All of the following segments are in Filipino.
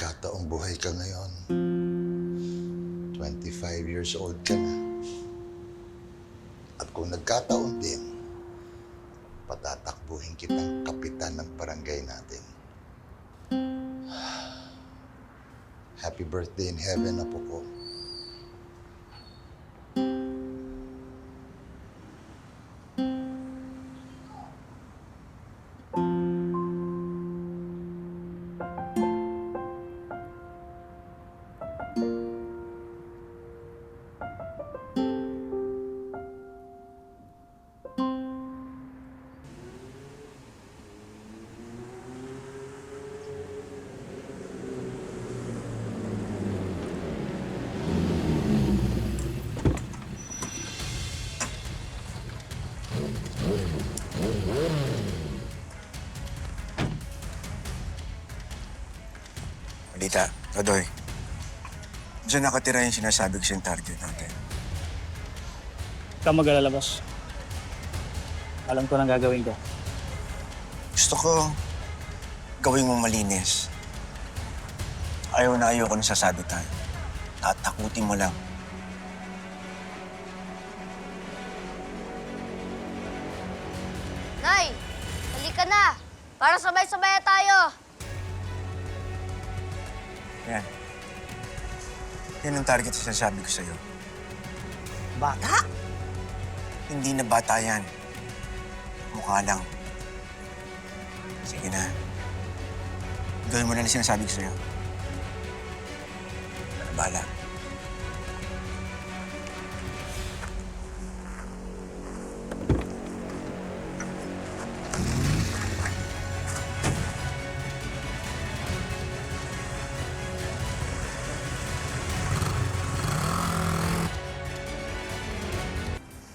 Nagkataong buhay ka ngayon. 25 years old ka na. At kung nagkataon din, patatakbuhin kitang kapitan ng barangay natin. Happy birthday in heaven, apo ko. Balita, Godoy. Diyan nakatira yung sinasabi ko siyang target natin. Huwag kang mag-alala, boss. Alam ko nang gagawin ko. Gusto ko gawing mo malinis. Ayaw na ayaw ko nang sasabi tayo. Tatakutin mo lang. Nay, halika na. Para sabay-sabay tayo. Yan. Yan ang target na sinasabi ko sa'yo. Bata? Hindi na bata yan. Mukha lang. Sige na. Gawin mo na ang sinasabi ko sa'yo. Bala.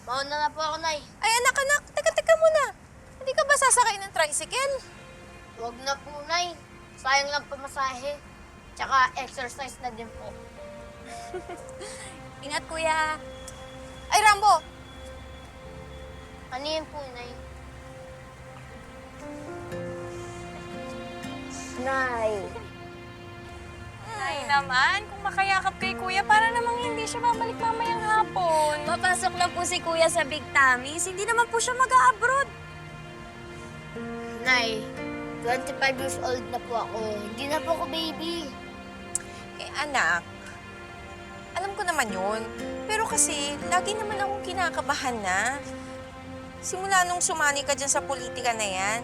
Mauna na po ako, Nay. Ay, anak. Teka muna. Hindi ka ba sasakay ng tricycle? Huwag na po, Nay. Sayang lang pamasahe. Tsaka exercise na din po. Ingat, kuya. Ay, Rambo! Ano yun po, Nay? Nay. Ay naman, kung makayakap kay kuya, para namang hindi siya babalik mamayang hapon. Papasok na po si Kuya sa Big Tammy's. Hindi naman po siya mag-a-abroad. Nay, 25 years old na po ako. Hindi na po ako baby. Eh, anak. Alam ko naman yun. Pero kasi, lagi naman akong kinakabahan na. Simula nung sumani ka dyan sa politika na yan,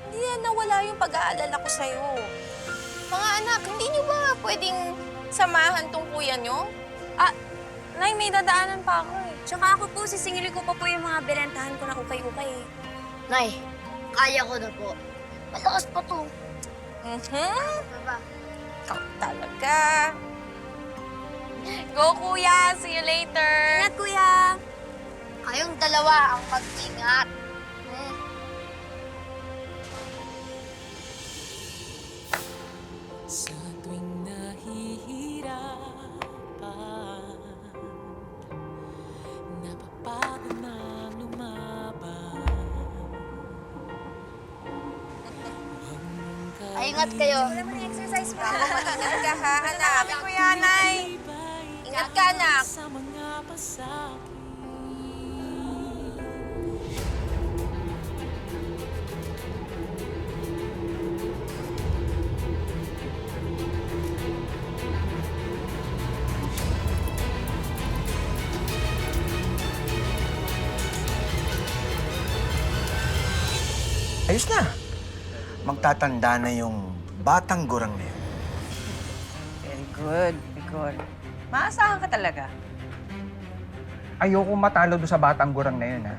hindi na nawala yung pag-aalala ko sa'yo. Mga anak, hindi niyo ba pwedeng samahan tong kuya niyo? Nay, may dadaanan pa ako eh. Tsaka ako po, sisingilin ko pa po yung mga berentahan ko na ukay-ukay eh. Nay, kaya ko na po. Malakas pa to. Diba? Ikaw talaga. Go kuya, see you later. Ingat, Kuya! Kayong dalawa ang mag-ingat. Sa tuwing nahihirapan, napapagod na lumaban. Ay, ingat kayo. Exercise pa. Ingat ka ha, anak. Sabi kuya, Nay. Ingat ka, anak. Sa mga pasakit. Ayos na. Magtatanda na yung batang gurang na yun. Very good, Vicor. Maasahan ka talaga. Ayoko matalo doon sa batang gurang na yun, ha?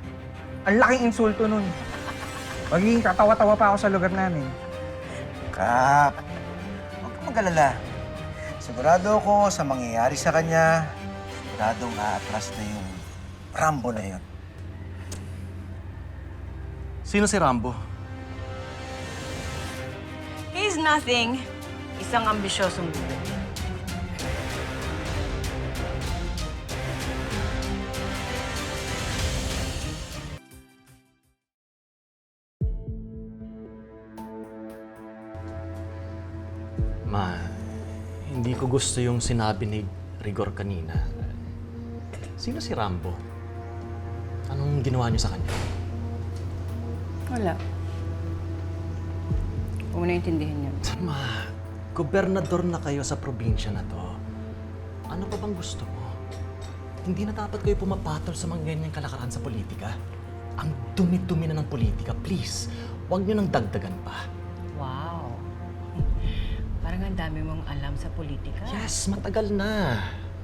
Ang laking insulto nun. Magiging katawa-tawa pa ako sa lugar namin. Kap, huwag ka mag-alala. Sigurado ako sa mangyayari sa kanya, siguradong aatras na yung Rambo na yun. Sino si Rambo? He's nothing. Isang ambisyosong buhay. Ma, Hindi ko gusto yung sinabi ni Rigor kanina. Sino si Rambo? Anong ginawa niyo sa kanya? Wala. Huwag mo naintindihan yun. Ma, gobernador na kayo sa probinsya na to. Ano pa bang gusto mo? Hindi na dapat kayo pumapatol sa mga ganyang kalakaran sa politika. Ang dumi-dumi na ng politika. Please, huwag niyo nang dagdagan pa. Wow. Parang ang dami mong alam sa politika. Yes, matagal na.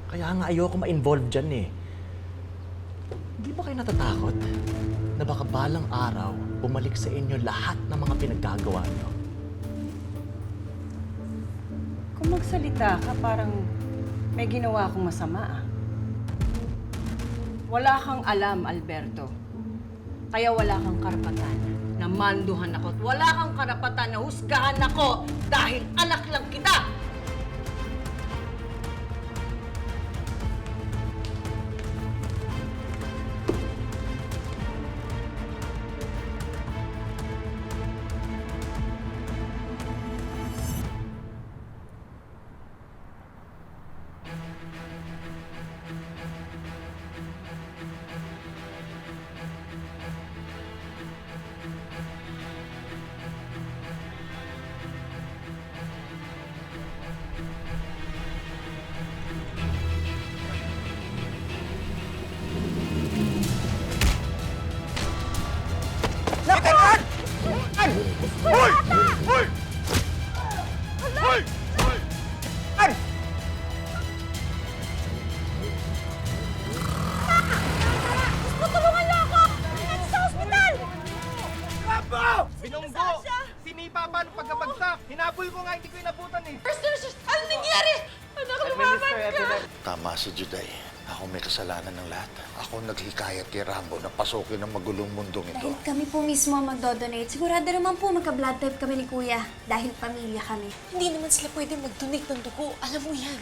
Kaya nga ayoko ma-involve dyan eh. Hindi ba kayo natatakot na baka balang araw bumalik sa inyo lahat ng mga pinaggagawa niyo? Kung magsalita ka, parang may ginawa akong masama. Wala kang alam, Alberto. Kaya wala kang karapatan na manduhan ako at wala kang karapatan na husgahan ako dahil anak lang kita! Binunggo! Sinipa pa ng pagkabagsak! Hinabol ko nga, hindi ko inabutan eh! Ano nangyari? Anak, lumaban ka! Tama si Juday. Ako may kasalanan ng lahat. Ako naghikayat kay Rambo na pasukin ang magulong mundong ito. Dahil kami po mismo ang magdodonate, sigurado naman po magka-blood type kami ni Kuya. Dahil pamilya kami. Hindi naman sila pwede mag-donate ng dugo. Alam mo yan.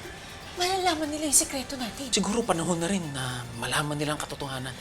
Malalaman nila yung sekreto natin. Siguro panahon na rin na malaman nila ang katotohanan.